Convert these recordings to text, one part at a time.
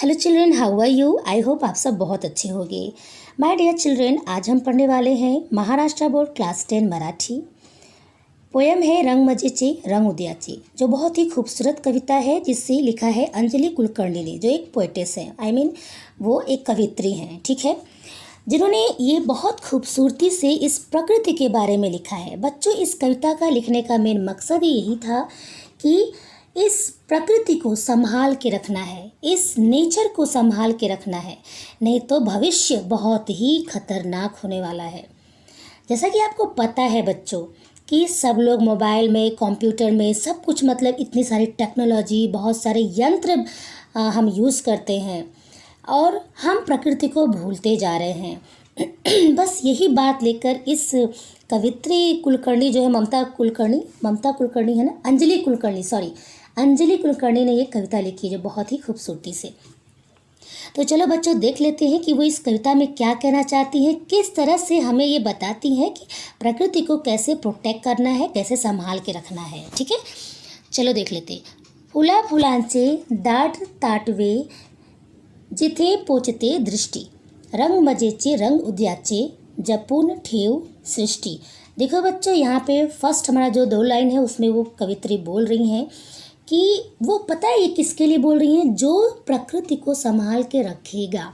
Hello children, how are you? I hope आप सब बहुत अच्छे होंगे। माय डियर चिल्ड्रन, आज हम पढ़ने वाले हैं Maharashtra board class 10 Marathi. Poem है रंग मजेचे रंग उदयाचे, जो बहुत ही खूबसूरत कविता है जिससे लिखा है अंजलि कुलकर्णी ने, जो एक पोएटेस है। वो एक कवित्री हैं, ठीक है, जिन्होंने ये बहुत खूबसूरती से इस प्रकृति के बारे में लिखा है। बच्चों, इस कविता का लिखने का मेन मकसद यही था कि इस प्रकृति को संभाल के रखना है, इस नेचर को संभाल के रखना है, नहीं तो भविष्य बहुत ही खतरनाक होने वाला है। जैसा कि आपको पता है बच्चों कि सब लोग मोबाइल में, कंप्यूटर में, सब कुछ मतलब इतनी सारी टेक्नोलॉजी, बहुत सारे यंत्र हम यूज़ करते हैं और हम प्रकृति को भूलते जा रहे हैं। बस यही बात लेकर इस कवित्री कुलकर्णी जो है, ममता कुलकर्णी है ना, अंजलि कुलकर्णी ने ये कविता लिखी है जो बहुत ही खूबसूरती से। तो चलो बच्चों, देख लेते हैं कि वो इस कविता में क्या कहना चाहती हैं, किस तरह से हमें ये बताती हैं कि प्रकृति को कैसे प्रोटेक्ट करना है, कैसे संभाल के रखना है। ठीक है, चलो देख लेते। फुला फुलांचे दाट ताटवे जिथे पोचते दृष्टी, रंग मजेचे रंग उद्याचे जपून ठेव सृष्टि। देखो बच्चों, यहाँ पे फर्स्ट हमारा जो 2 लाइन है उसमें वो कवित्री बोल रही हैं कि वो पता है ये किसके लिए बोल रही हैं, जो प्रकृति को संभाल के रखेगा।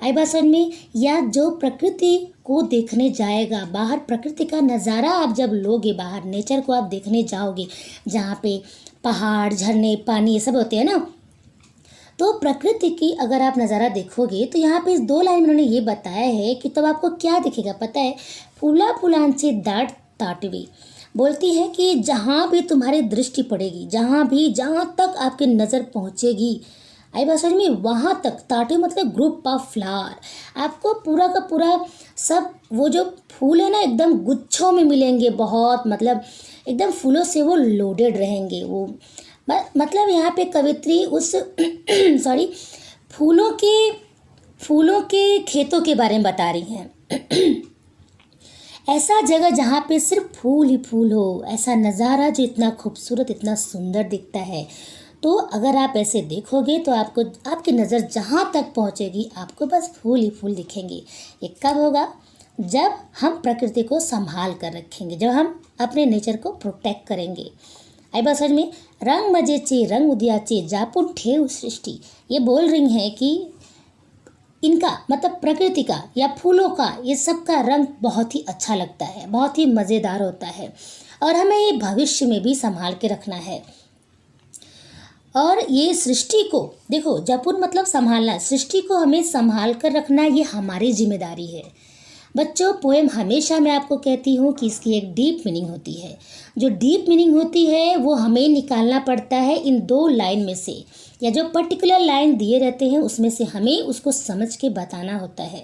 आई बात समझ में? या जो प्रकृति को देखने जाएगा, बाहर प्रकृति का नज़ारा आप जब लोगे, बाहर नेचर को आप देखने जाओगे, जहाँ पे पहाड़, झरने, पानी ये सब होते हैं ना, तो प्रकृति की अगर आप नज़ारा देखोगे तो यहाँ पे इस 2 लाइन में उन्होंने ये बताया है कि तब आपको क्या दिखेगा पता है। फूला फुलांचे दाट ताटवे बोलती है कि जहाँ भी तुम्हारी दृष्टि पड़ेगी, जहाँ तक आपकी नज़र पहुँचेगी, आई बात समझ में, वहाँ तक, ताटे मतलब ग्रुप ऑफ फ्लावर, आपको पूरा का पूरा सब वो जो फूल है ना एकदम गुच्छों में मिलेंगे, बहुत मतलब एकदम फूलों से वो लोडेड रहेंगे। वो मतलब यहाँ पे कवित्री उस सॉरी फूलों के खेतों के बारे में बता रही हैं। ऐसा जगह जहाँ पे सिर्फ फूल ही फूल हो, ऐसा नज़ारा जो इतना खूबसूरत, इतना सुंदर दिखता है। तो अगर आप ऐसे देखोगे तो आपको, आपकी नज़र जहाँ तक पहुँचेगी, आपको बस फूल ही फूल दिखेंगे। ये कब होगा? जब हम प्रकृति को संभाल कर रखेंगे, जब हम अपने नेचर को प्रोटेक्ट करेंगे। आई बात समझ में? रंग मजेचे रंग उदयाचे जापुन ठेव सृष्टि, ये बोल रही हैं कि इनका मतलब प्रकृति का या फूलों का, ये सब का रंग बहुत ही अच्छा लगता है, बहुत ही मज़ेदार होता है और हमें ये भविष्य में भी संभाल के रखना है। और ये सृष्टि को देखो, जपुन मतलब संभालना, सृष्टि को हमें संभाल कर रखना, ये हमारी जिम्मेदारी है। बच्चों, पोएम हमेशा मैं आपको कहती हूँ कि इसकी एक डीप मीनिंग होती है। जो डीप मीनिंग होती है वो हमें निकालना पड़ता है इन 2 लाइन में से, या जो पर्टिकुलर लाइन दिए रहते हैं उसमें से हमें उसको समझ के बताना होता है।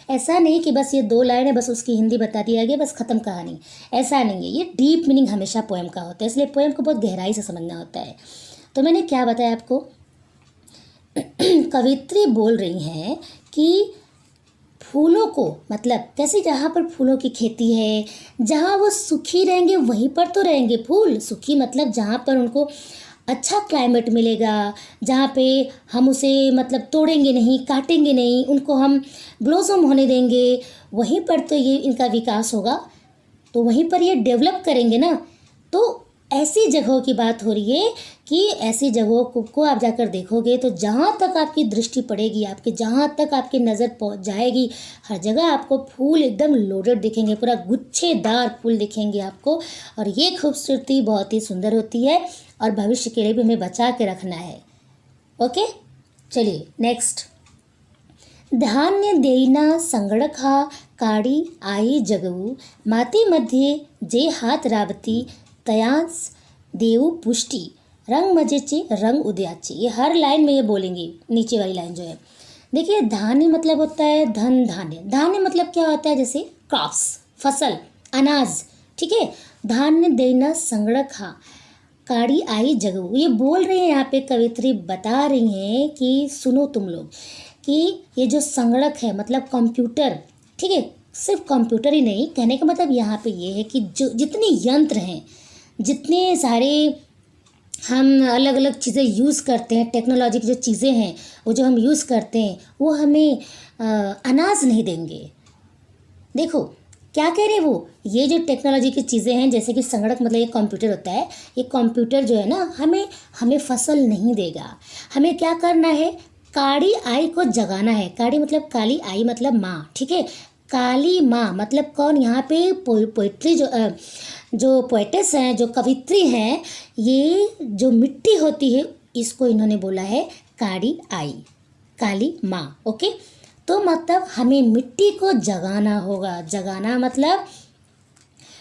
ऐसा नहीं कि बस ये 2 लाइन है, बस उसकी हिंदी बता दिया गया, बस ख़त्म कहानी, ऐसा नहीं है। ये डीप मीनिंग हमेशा पोएम का होता है, इसलिए पोएम को बहुत गहराई से समझना होता है। तो मैंने क्या बताया आपको, कवित्री बोल रही हैं कि फूलों को मतलब कैसे, जहाँ पर फूलों की खेती है, जहाँ वो सुखी रहेंगे वहीं पर तो रहेंगे फूल। सुखी मतलब जहाँ पर उनको अच्छा क्लाइमेट मिलेगा, जहाँ पे हम उसे मतलब तोड़ेंगे नहीं, काटेंगे नहीं, उनको हम ब्लॉसम होने देंगे, वहीं पर तो ये इनका विकास होगा, तो वहीं पर ये डेवलप करेंगे ना। तो ऐसी जगहों की बात हो रही है कि ऐसी जगहों को आप जाकर देखोगे तो जहाँ तक आपकी दृष्टि पड़ेगी, आपके जहाँ तक आपकी नज़र पहुँच जाएगी, हर जगह आपको फूल एकदम लोडेड दिखेंगे, पूरा गुच्छेदार फूल दिखेंगे आपको। और ये खूबसूरती बहुत ही सुंदर होती है और भविष्य के लिए भी हमें बचा के रखना है। ओके, चलिए नेक्स्ट। धान्य देईना संगणक हा काडी आई जगवू, मातीमध्ये जे हात राबती तयांस देऊ पुष्टि, रंग मजेचे रंग उदयाचे। ये हर लाइन में ये बोलेंगी, नीचे वाली लाइन जो है। देखिए, धान्य मतलब होता है धन धान्य। धान्य मतलब क्या होता है? जैसे क्रॉप्स, फसल, अनाज, ठीक है। धान्य देना संगणक हा काड़ी आई जगू, ये बोल रहे हैं यहाँ पे कवित्री बता रही हैं कि सुनो तुम लोग, कि ये जो संगणक है मतलब कंप्यूटर, ठीक है, सिर्फ कंप्यूटर ही नहीं, कहने का मतलब यहाँ पे ये है कि जो जितने यंत्र हैं, जितने सारे हम अलग अलग चीज़ें यूज़ करते हैं, टेक्नोलॉजी की जो चीज़ें हैं वो जो हम यूज़ करते हैं वो हमें अनाज नहीं देंगे। देखो क्या कह रहे हैं वो, ये जो टेक्नोलॉजी की चीज़ें हैं जैसे कि संगणक मतलब ये कंप्यूटर होता है, ये कंप्यूटर जो है ना हमें हमें फसल नहीं देगा। हमें क्या करना है, काली आई को जगाना है। काली मतलब काली, आई मतलब माँ, ठीक है। काली माँ मतलब कौन, यहाँ पे पोइट्री जो पोएटेस हैं, जो कवित्री हैं, ये जो मिट्टी होती है इसको इन्होंने बोला है काली आई, काली माँ। ओके, तो मतलब हमें मिट्टी को जगाना होगा। जगाना मतलब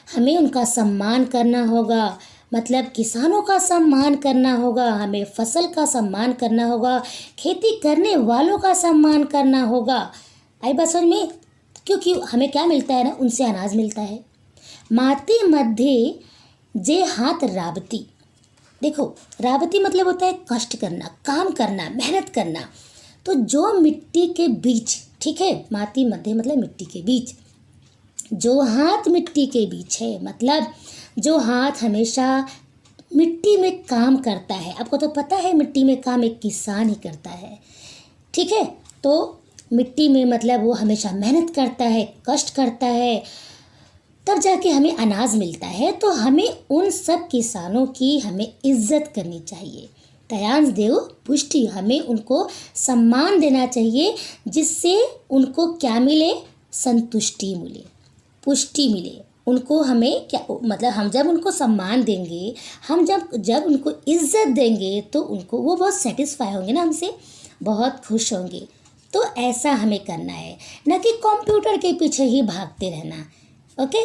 हमें उनका सम्मान करना होगा, मतलब किसानों का सम्मान करना होगा, हमें फसल का सम्मान करना होगा, खेती करने वालों का सम्मान करना होगा। आई बात समझ में, क्योंकि हमें क्या मिलता है ना, उनसे अनाज मिलता है। माती मध्य जे हाथ राबती, देखो राबती मतलब होता है कष्ट करना, काम करना, मेहनत करना। तो जो मिट्टी के बीच, ठीक है, माती मध्य मतलब मिट्टी के बीच, जो हाथ मिट्टी के बीच है, मतलब जो हाथ हमेशा मिट्टी में काम करता है। आपको तो पता है मिट्टी में काम एक किसान ही करता है, ठीक है। तो मिट्टी में मतलब वो हमेशा मेहनत करता है, कष्ट करता है, तब जाके हमें अनाज मिलता है। तो हमें उन सब किसानों की हमें इज्जत करनी चाहिए। तयांश देव पुष्टि, हमें उनको सम्मान देना चाहिए, जिससे उनको क्या मिले, संतुष्टि मिले, पुष्टि मिले। उनको हमें क्या मतलब, हम जब उनको सम्मान देंगे, हम जब जब उनको इज्जत देंगे तो उनको वो बहुत सेटिस्फाई होंगे ना, हमसे बहुत खुश होंगे। तो ऐसा हमें करना है, न कि कंप्यूटर के पीछे ही भागते रहना। ओके,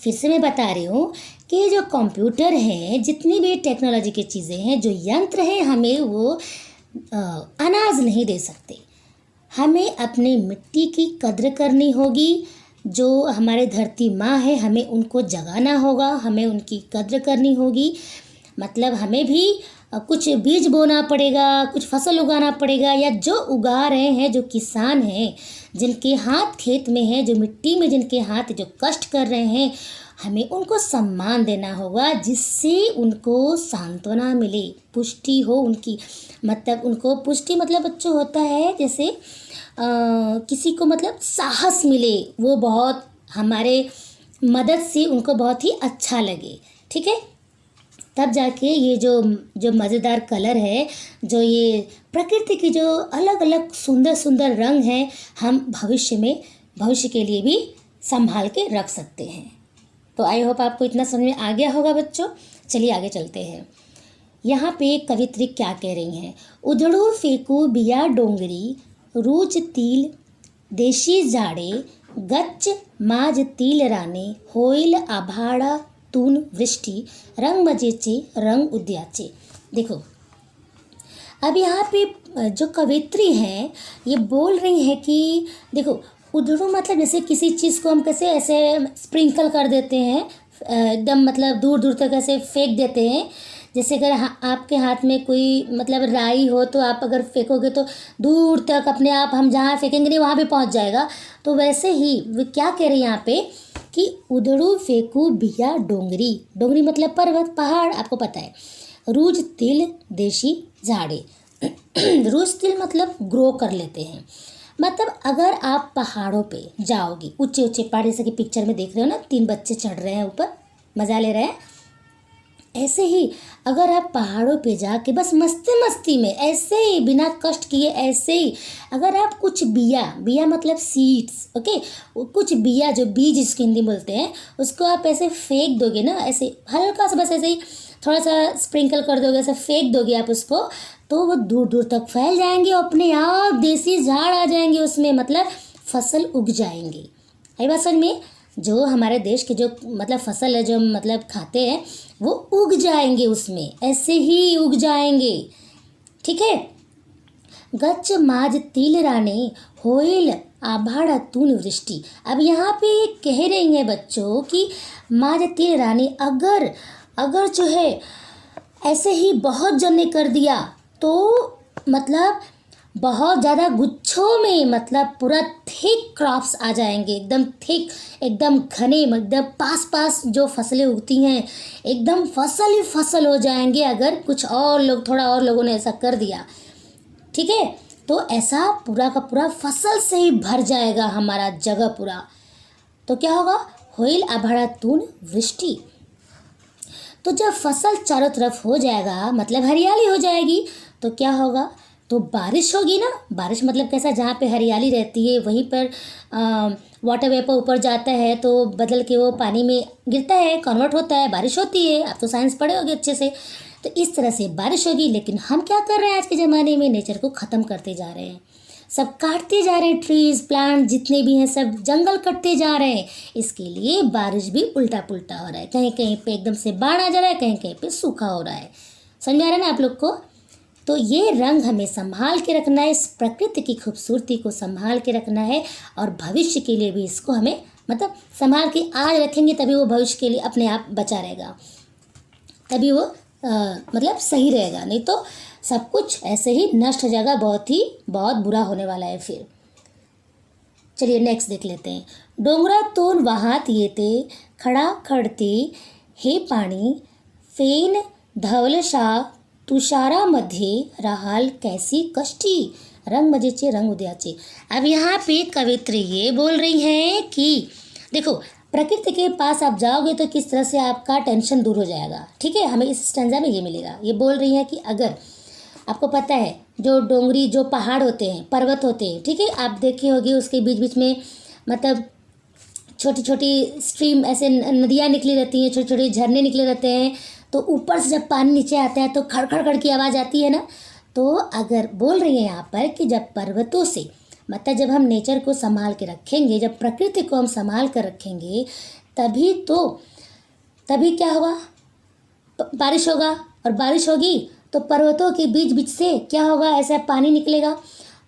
फिर से मैं बता रही हूँ कि जो कंप्यूटर हैं, जितनी भी टेक्नोलॉजी की चीज़ें हैं, जो यंत्र हैं, हमें वो अनाज नहीं दे सकते। हमें अपने मिट्टी की कद्र करनी होगी। जो हमारे धरती माँ है, हमें उनको जगाना होगा, हमें उनकी कद्र करनी होगी। मतलब हमें भी कुछ बीज बोना पड़ेगा, कुछ फसल उगाना पड़ेगा, या जो उगा रहे हैं, जो किसान हैं, जिनके हाथ खेत में है, जो मिट्टी में जिनके हाथ जो कष्ट कर रहे हैं, हमें उनको सम्मान देना होगा, जिससे उनको सांत्वना मिले, पुष्टि हो उनकी। मतलब उनको पुष्टि मतलब बच्चों होता है जैसे किसी को मतलब साहस मिले, वो बहुत हमारे मदद से उनको बहुत ही अच्छा लगे, ठीक है। तब जाके ये जो जो मज़ेदार कलर है, जो ये प्रकृति की जो अलग अलग सुंदर सुंदर रंग हैं, हम भविष्य के लिए भी संभाल के रख सकते हैं। तो आई होप आपको इतना समझ में आ गया होगा बच्चों। चलिए आगे चलते हैं। यहाँ पे कवित्री क्या कह रही हैं, उधड़ू फेंकू बिया डोंगरी, रूज तिल देशी जाड़े, गच्च माज तिल राणे, होईल आभाळा तून वृष्टि, रंग मजेचे रंग उद्याचे। देखो अब यहाँ पे जो कवित्री हैं ये बोल रही हैं कि देखो उधड़ू मतलब जैसे किसी चीज़ को हम कैसे ऐसे स्प्रिंकल कर देते हैं, एकदम मतलब दूर दूर तक ऐसे फेंक देते हैं। जैसे अगर आपके हाथ में कोई मतलब राई हो, तो आप अगर फेंकोगे तो दूर तक अपने आप, हम जहाँ फेंकेंगे नहीं वहाँ पे पहुँच जाएगा। तो वैसे ही वे क्या कह रही हैं यहाँ पे कि उधड़ू फेंकू बिया डोंगरी, डोंगरी मतलब पर्वत, पहाड़, आपको पता है। रूज तिल देशी झाड़े, रूज तिल मतलब ग्रो कर लेते हैं। मतलब अगर आप पहाड़ों पे जाओगे, ऊंचे ऊंचे पहाड़, जैसे कि पिक्चर में देख रहे हो ना, 3 बच्चे चढ़ रहे हैं ऊपर, मज़ा ले रहे हैं, ऐसे ही अगर आप पहाड़ों पे जाके बस मस्ती मस्ती में ऐसे ही बिना कष्ट किए, ऐसे ही अगर आप कुछ बिया मतलब सीड्स, ओके, कुछ बिया जो बीज इसको हिंदी बोलते हैं, उसको आप ऐसे फेंक दोगे ना, ऐसे हल्का सा बस ऐसे ही थोड़ा सा स्प्रिंकल कर दोगे, ऐसे फेंक दोगे आप उसको, तो वो दूर दूर तक फैल जाएंगे, अपने आप देसी झाड़ आ जाएंगे उसमें, मतलब फसल उग जाएंगे। आई बात समझ में, जो हमारे देश के जो मतलब फसल है, जो मतलब खाते हैं, वो उग जाएंगे उसमें, ऐसे ही उग जाएंगे, ठीक है। गच्च माज तिल राणे, होइल आभाड़ा तून वृष्टि। अब यहाँ पे कह रही हैं बच्चों कि माज तिल राणे, अगर जो है ऐसे ही बहुत जन ने कर दिया, तो मतलब बहुत ज़्यादा गुच्छों में, मतलब पूरा थिक क्रॉप्स आ जाएंगे, एकदम थिक, एकदम घने, एकदम पास पास जो फसलें उगती हैं एकदम फसल ही फसल हो जाएंगे, अगर कुछ और लोग, थोड़ा और लोगों ने ऐसा कर दिया, ठीक है। तो ऐसा पूरा का पूरा फसल से ही भर जाएगा हमारा जगह पूरा। तो क्या होगा, होइल आभाळातून वृष्टि। तो जब फसल चारों तरफ हो जाएगा, मतलब हरियाली हो जाएगी, तो क्या होगा, तो बारिश होगी ना। बारिश मतलब कैसा, जहाँ पे हरियाली रहती है वहीं पर वाटर वेपर ऊपर जाता है तो बदल के वो पानी में गिरता है, कन्वर्ट होता है, बारिश होती है। आप तो साइंस पढ़े होगे अच्छे से। तो इस तरह से बारिश होगी। लेकिन हम क्या कर रहे हैं आज के ज़माने में, नेचर को ख़त्म करते जा रहे हैं, सब काटते जा रहे हैं, ट्रीज प्लांट जितने भी हैं सब जंगल कटते जा रहे हैं। इसके लिए बारिश भी उल्टा पुल्टा हो रहा है, कहीं कहीं पे एकदम से बाढ़ आ जा रहा है, कहीं कहीं पे सूखा हो रहा है। समझ आ रहा है ना आप लोग को। तो ये रंग हमें संभाल के रखना है, इस प्रकृति की खूबसूरती को संभाल के रखना है, और भविष्य के लिए भी इसको हमें, मतलब संभाल के आज रखेंगे तभी वो भविष्य के लिए अपने आप बचा रहेगा, तभी वो मतलब सही रहेगा। नहीं तो सब कुछ ऐसे ही नष्ट हो जाएगा, बहुत बुरा होने वाला है फिर। चलिए नेक्स्ट देख लेते हैं। डोंगरातून वाहत येते खडा खडते हे पाणी, फेन धवलशा तुषारामध्ये राहाल कैसी कष्टी, रंग मजेचे रंग उद्याचे। अब यहाँ पे कवित्री ये बोल रही हैं कि देखो, प्रकृति के पास आप जाओगे तो किस तरह से आपका टेंशन दूर हो जाएगा, ठीक है। हमें इस स्टैंजा में ये मिलेगा। ये बोल रही है कि अगर आपको पता है जो डोंगरी, जो पहाड़ होते हैं, पर्वत होते हैं, ठीक है, आप देखे होगी उसके बीच बीच में मतलब छोटी छोटी स्ट्रीम, ऐसे नदियाँ निकली रहती हैं, छोटे छोटे झरने निकले रहते हैं। तो ऊपर से जब पानी नीचे आता है तो खड़ खड़ खड़ की आवाज़ आती है ना। तो अगर बोल रही है यहाँ पर कि जब पर्वतों से, मतलब जब हम नेचर को संभाल के रखेंगे, जब प्रकृति को हम संभाल कर रखेंगे, तभी क्या होगा, बारिश होगा। और बारिश होगी तो पर्वतों के बीच बीच से क्या होगा, ऐसा पानी निकलेगा।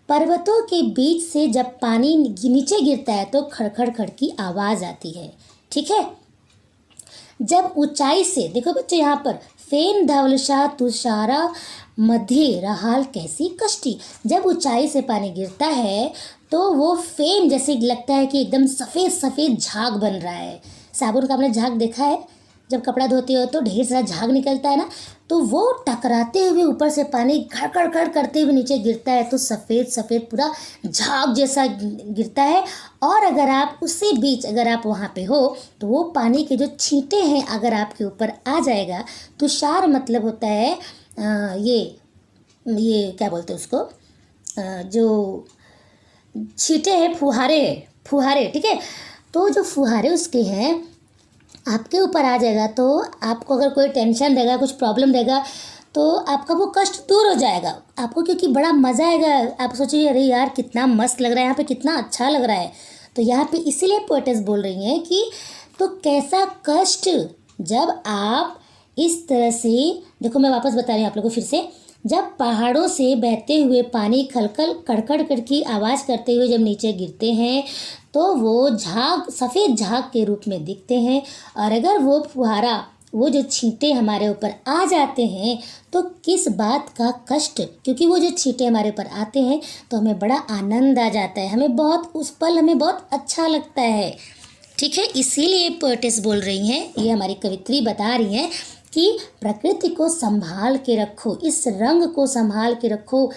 पर्वतों के बीच से जब पानी नीचे गिरता है तो खड़खड़ खड़ की आवाज़ आती है, ठीक है। जब ऊंचाई से, देखो बच्चे यहाँ पर, फेन धवलशा तुषारा मध्य रहाल कैसी कष्टी, जब ऊंचाई से पानी गिरता है तो वो फेम जैसे लगता है कि एकदम सफ़ेद सफ़ेद झाग बन रहा है। साबुन का आपने झाग देखा है, जब कपड़ा धोते हो तो ढेर सारा झाग निकलता है ना, तो वो टकराते हुए ऊपर से पानी खड़ खड़ खड़ करते हुए नीचे गिरता है तो सफ़ेद सफ़ेद पूरा झाग जैसा गिरता है। और अगर आप उससे बीच, अगर आप वहाँ पे हो तो वो पानी के जो छींटे हैं अगर आपके ऊपर आ जाएगा, तुषार मतलब होता है ये क्या बोलते हैं उसको, जो छींटे हैं, फुहारे, ठीक है। तो जो फुहारे उसके हैं आपके ऊपर आ जाएगा तो आपको अगर कोई टेंशन रहेगा, कुछ प्रॉब्लम रहेगा, तो आपका वो कष्ट दूर हो जाएगा आपको, क्योंकि बड़ा मज़ा आएगा। आप सोचिए अरे यार कितना मस्त लग रहा है यहाँ पे, कितना अच्छा लग रहा है। तो यहाँ पे इसीलिए पोएटेस बोल रही हैं कि तो कैसा कष्ट, जब आप इस तरह से, देखो मैं वापस बता रही हूँ आप लोगों को फिर से, जब पहाड़ों से बहते हुए पानी खलखल कड़कड़ कड़ की आवाज़ करते हुए जब नीचे गिरते हैं तो वो झाग सफ़ेद झाग के रूप में दिखते हैं। और अगर वो फुहारा, वो जो छींटे हमारे ऊपर आ जाते हैं तो किस बात का कष्ट, क्योंकि वो जो छींटे हमारे ऊपर आते हैं तो हमें बड़ा आनंद आ जाता है, हमें बहुत, उस पल हमें बहुत अच्छा लगता है, ठीक है। इसीलिए पोएटेस बोल रही हैं, ये हमारी कवित्री बता रही हैं कि प्रकृति को संभाल के रखो, इस रंग को संभाल के रखो,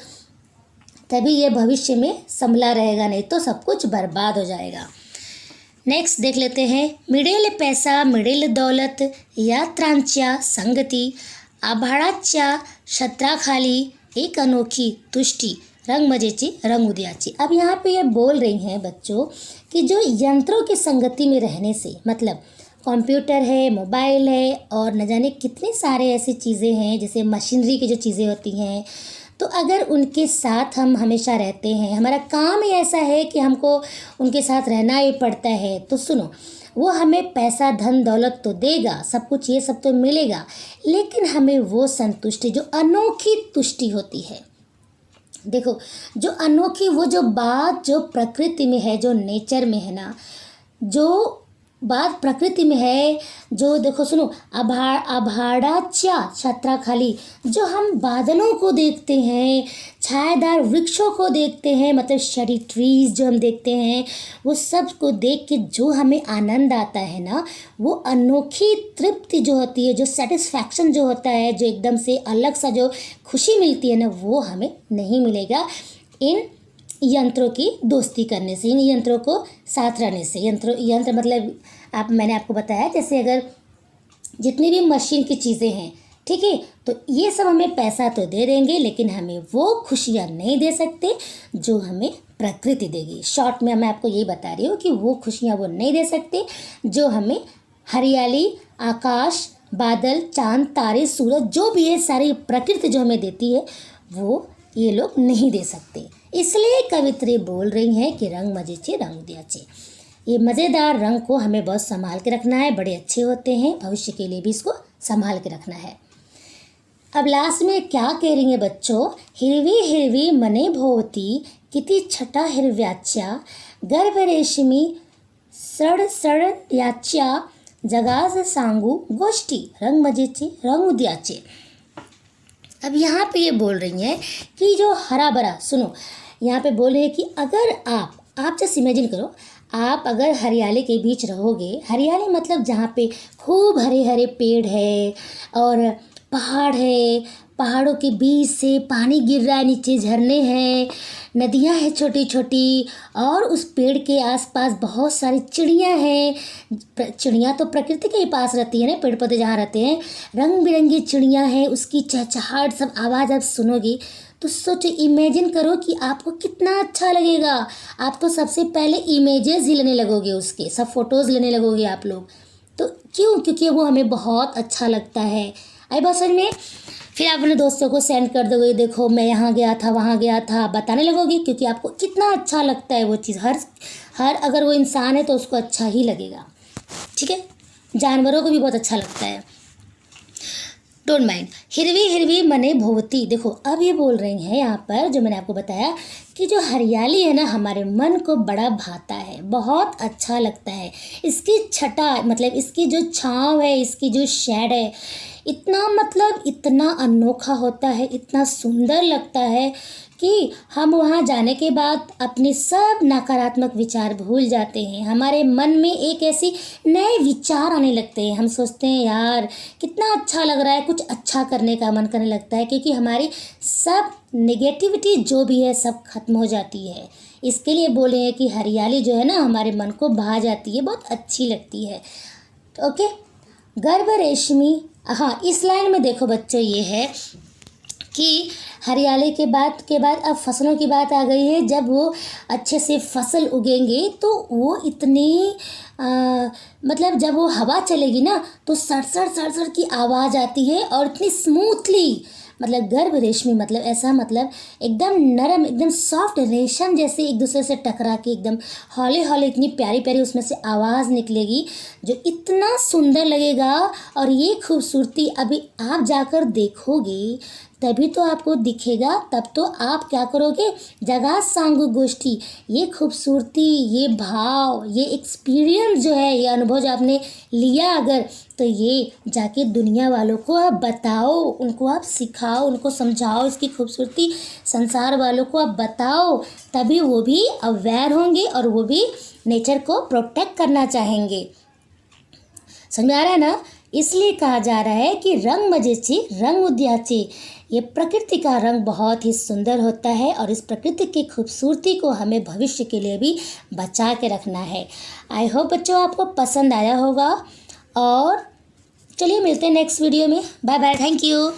तभी ये भविष्य में संभला रहेगा, नहीं तो सब कुछ बर्बाद हो जाएगा। नेक्स्ट देख लेते हैं। मिळेल पैसा मिळेल दौलत यात्रांच्या संगती, आभाळाच्या छत्राखाली एक अनोखी तुष्टी, रंग मजेची रंग उदयाची। अब यहाँ पे ये बोल रही हैं बच्चों कि जो यंत्रों की संगति में रहने से, मतलब कंप्यूटर है, मोबाइल है और न जाने कितने सारे ऐसी चीज़ें हैं, जैसे मशीनरी की जो चीज़ें होती हैं, तो अगर उनके साथ हम हमेशा रहते हैं, हमारा काम ही ऐसा है कि हमको उनके साथ रहना ही पड़ता है, तो सुनो, वो हमें पैसा धन दौलत तो देगा, सब कुछ ये सब तो मिलेगा, लेकिन हमें वो संतुष्टि, जो अनोखी तुष्टि होती है, देखो जो अनोखी, वो जो बात जो प्रकृति में है, जो नेचर में है ना, जो बात प्रकृति में है। जो देखो सुनो, आभाडाच्या छत्राखाली, जो हम बादलों को देखते हैं, छायादार वृक्षों को देखते हैं, मतलब शेडी ट्रीज जो हम देखते हैं, वो सब को देख के जो हमें आनंद आता है ना, वो अनोखी तृप्ति जो होती है, जो सेटिस्फैक्शन जो होता है, जो एकदम से अलग सा जो खुशी मिलती है ना, वो हमें नहीं मिलेगा इन यंत्रों की दोस्ती करने से, इन यंत्रों को साथ रहने से। यंत्र मतलब मैंने आपको बताया, जैसे अगर जितनी भी मशीन की चीज़ें हैं, ठीक है, तो ये सब हमें पैसा तो दे देंगे, लेकिन हमें वो खुशियाँ नहीं दे सकते जो हमें प्रकृति देगी। शॉर्ट में मैं आपको ये बता रही हूँ कि वो खुशियाँ वो नहीं दे सकते जो हमें हरियाली, आकाश, बादल, चांद, तारे, सूरज, जो भी है सारी प्रकृति जो हमें देती है, वो ये लोग नहीं दे सकते। इसलिए कवित्री बोल रही हैं कि रंग मजेचे रंग उद्याचे। ये मज़ेदार रंग को हमें बहुत संभाल के रखना है, बड़े अच्छे होते हैं, भविष्य के लिए भी इसको संभाल के रखना है। अब लास्ट में क्या कह रही हैं बच्चों, हिरवी हिरवी मने भोवती किती छटा हिरव्याच्या, गर्भ रेशमी सड सड याच्या, जगास सांगू गोष्टी, रंग मजेचे रंग उद्याचे। अब यहाँ पे ये बोल रही हैं कि जो हरा भरा, सुनो, यहाँ पे बोल रहे हैं कि अगर आप जस्ट इमेजिन करो, आप अगर हरियाली के बीच रहोगे, हरियाली मतलब जहाँ पे खूब हरे हरे पेड़ है और पहाड़ है, पहाड़ों के बीच से पानी गिर रहा है, नीचे झरने हैं, नदियाँ हैं छोटी छोटी, और उस पेड़ के आसपास बहुत सारी चिड़ियाँ हैं। चिड़ियाँ तो प्रकृति के ही पास रहती है ना, पेड़ पौधे जहाँ रहते हैं, रंग बिरंगी चिड़ियाँ हैं, उसकी चहचहाट सब आवाज़ आप सुनोगी तो सोचो, इमेजिन करो कि आपको कितना अच्छा लगेगा। आप तो सबसे पहले इमेजेस ही लेने लगोगे, उसके सब फोटोज़ लेने लगोगे आप लोग। तो क्यों? क्योंकि वो हमें बहुत अच्छा लगता है। आई बात समझ में? फिर आप अपने दोस्तों को सेंड कर दोगे, देखो मैं यहाँ गया था, वहाँ गया था, बताने लगोगे, क्योंकि आपको कितना अच्छा लगता है वो चीज़। हर अगर वो इंसान है तो उसको अच्छा ही लगेगा, ठीक है। जानवरों को भी बहुत अच्छा लगता है, डोंट माइंड। हिरवी हिरवी मने भोवती, देखो अब ये बोल रही हैं यहाँ पर, जो मैंने आपको बताया कि जो हरियाली है ना, हमारे मन को बड़ा भाता है, बहुत अच्छा लगता है। इसकी छटा मतलब इसकी जो छाँव है, इसकी जो शेड है, इतना मतलब इतना अनोखा होता है, इतना सुंदर लगता है कि हम वहाँ जाने के बाद अपने सब नकारात्मक विचार भूल जाते हैं। हमारे मन में एक ऐसी नए विचार आने लगते हैं। हम सोचते हैं यार कितना अच्छा लग रहा है, कुछ अच्छा करने का मन करने लगता है, क्योंकि हमारी सब नेगेटिविटी जो भी है सब खत्म हो जाती है। इसके लिए बोले हैं कि हरियाली जो है ना, हमारे मन को भा जाती है, बहुत अच्छी लगती है। ओके, गर्भ रेशमी, हाँ इस लाइन में देखो बच्चों, ये है कि हरियाली के बाद अब फसलों की बात आ गई है। जब वो अच्छे से फसल उगेंगे तो वो इतनी मतलब जब वो हवा चलेगी ना तो सड़सड़ सड़सड़ की आवाज़ आती है, और इतनी स्मूथली, मतलब गर्भ रेशमी मतलब ऐसा, मतलब एकदम नरम, एकदम सॉफ्ट रेशम जैसे एक दूसरे से टकरा के एकदम हौले हौले इतनी प्यारी प्यारी उसमें से आवाज़ निकलेगी, जो इतना सुंदर लगेगा। और ये खूबसूरती अभी आप जाकर देखोगे तभी तो आपको दिखेगा, तब तो आप क्या करोगे, जगह सांगू गोष्ठी, ये खूबसूरती, ये भाव, ये एक्सपीरियंस जो है, ये अनुभव जो आपने लिया अगर, तो ये जाके दुनिया वालों को आप बताओ, उनको आप सिखाओ, उनको समझाओ इसकी खूबसूरती, संसार वालों को आप बताओ, तभी वो भी अवेयर होंगे और वो भी नेचर को प्रोटेक्ट करना चाहेंगे। समझ में आ रहा है ना? इसलिए कहा जा रहा है कि रंग मजेचे रंग उद्याचे। ये प्रकृति का रंग बहुत ही सुंदर होता है, और इस प्रकृति की खूबसूरती को हमें भविष्य के लिए भी बचा के रखना है। आई होप बच्चों आपको पसंद आया होगा, और चलिए मिलते हैं नेक्स्ट वीडियो में। Bye bye, thank you.